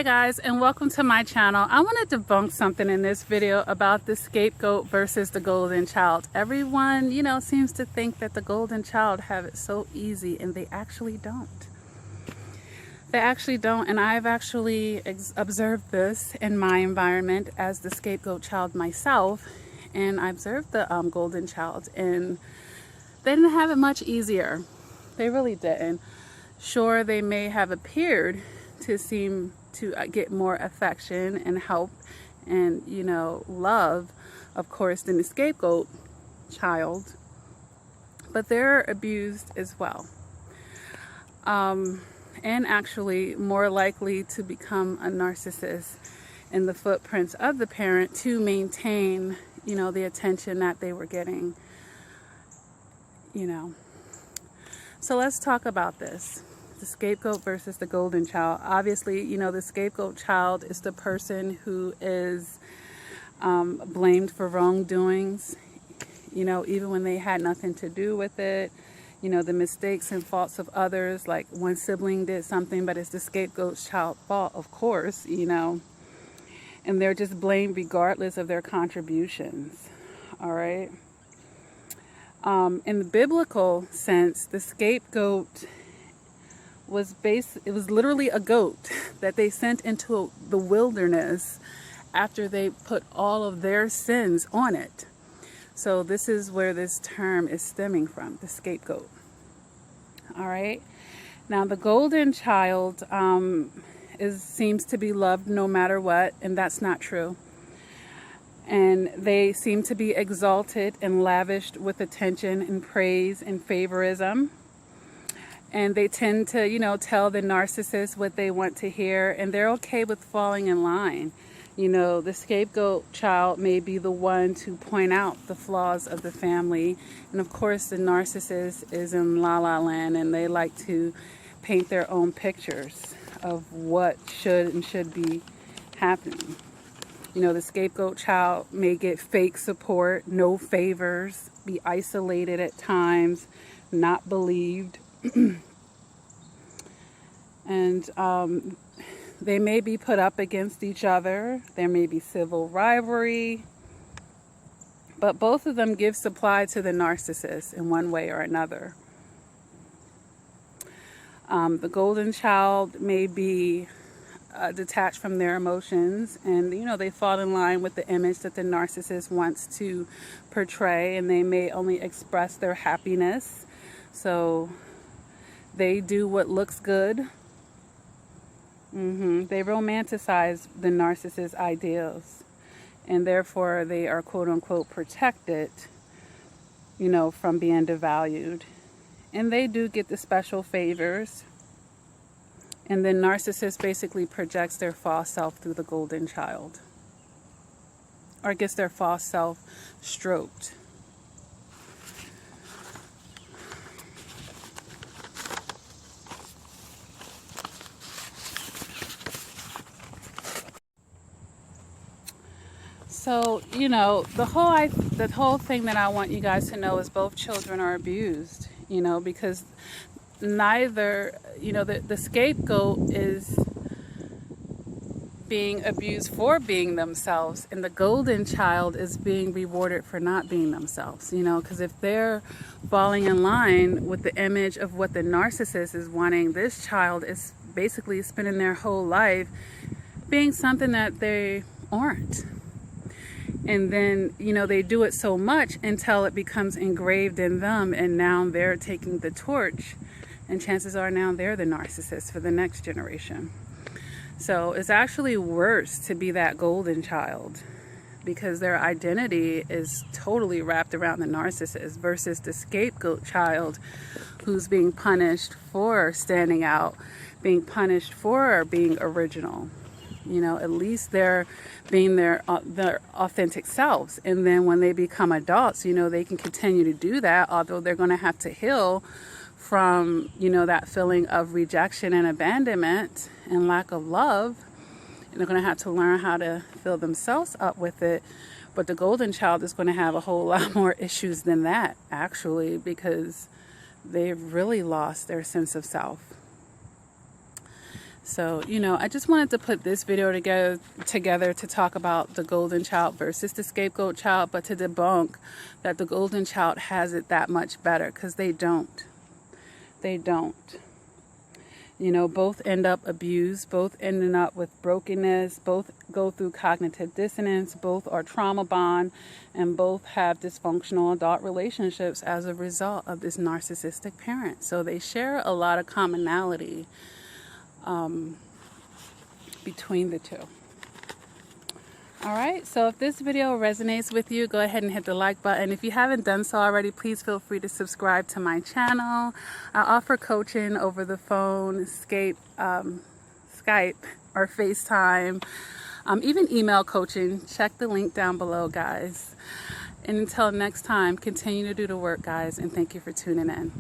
guys, and welcome to my channel. I want to debunk something in this video about the scapegoat versus the golden child. Everyone, seems to think that the golden child have it so easy, and they actually don't. They actually don't, and I've actually observed this in my environment as the scapegoat child myself, and I observed the golden child, and they didn't have it much easier. They really didn't. Sure, they may have appeared to seem to get more affection and help and love, of course, than the scapegoat child, but they're abused as well, and actually more likely to become a narcissist in the footprints of the parent to maintain the attention that they were getting. So let's talk about this. The scapegoat versus the golden child. Obviously, the scapegoat child is the person who is blamed for wrongdoings, even when they had nothing to do with it. The mistakes and faults of others, like one sibling did something, but it's the scapegoat's child's fault, of course, and they're just blamed regardless of their contributions. All right. In the biblical sense, the scapegoat was literally a goat that they sent into the wilderness after they put all of their sins on it. So this is where this term is stemming from, the scapegoat. All right. Now the golden child seems to be loved no matter what, and that's not true. And they seem to be exalted and lavished with attention and praise and favorism. And they tend to, tell the narcissist what they want to hear, and they're okay with falling in line. The scapegoat child may be the one to point out the flaws of the family. And of course, the narcissist is in la la land, and they like to paint their own pictures of what should be happening. The scapegoat child may get fake support, no favors, be isolated at times, not believed. And they may be put up against each other. There may be civil rivalry. But both of them give supply to the narcissist in one way or another. The golden child may be detached from their emotions, and they fall in line with the image that the narcissist wants to portray, and they may only express their happiness. So they do what looks good. They romanticize the narcissist's ideals, and therefore they are quote unquote protected, from being devalued. And they do get the special favors. And then narcissist basically projects their false self through the golden child, or gets their false self stroked. So, the whole thing that I want you guys to know is both children are abused, because neither, the scapegoat is being abused for being themselves, and the golden child is being rewarded for not being themselves, because if they're falling in line with the image of what the narcissist is wanting, this child is basically spending their whole life being something that they aren't. And then, they do it so much until it becomes engraved in them, and now they're taking the torch, and chances are now they're the narcissist for the next generation. So it's actually worse to be that golden child, because their identity is totally wrapped around the narcissist, versus the scapegoat child who's being punished for standing out, being punished for being original. At least they're being their authentic selves. And then when they become adults, they can continue to do that, although they're going to have to heal from, that feeling of rejection and abandonment and lack of love. And they're going to have to learn how to fill themselves up with it. But the golden child is going to have a whole lot more issues than that, actually, because they've really lost their sense of self. So, you know, I just wanted to put this video together to talk about the golden child versus the scapegoat child, but to debunk that the golden child has it that much better, because they don't. They don't. You know, both end up abused, both ending up with brokenness, both go through cognitive dissonance, both are trauma bond, and both have dysfunctional adult relationships as a result of this narcissistic parent. So they share a lot of commonality between the two. All right, so if this video resonates with you, go ahead and hit the like button. If you haven't done so already, please feel free to subscribe to my channel. I offer coaching over the phone, Skype, or FaceTime, even email coaching. Check the link down below, guys. And until next time, continue to do the work, guys, and thank you for tuning in.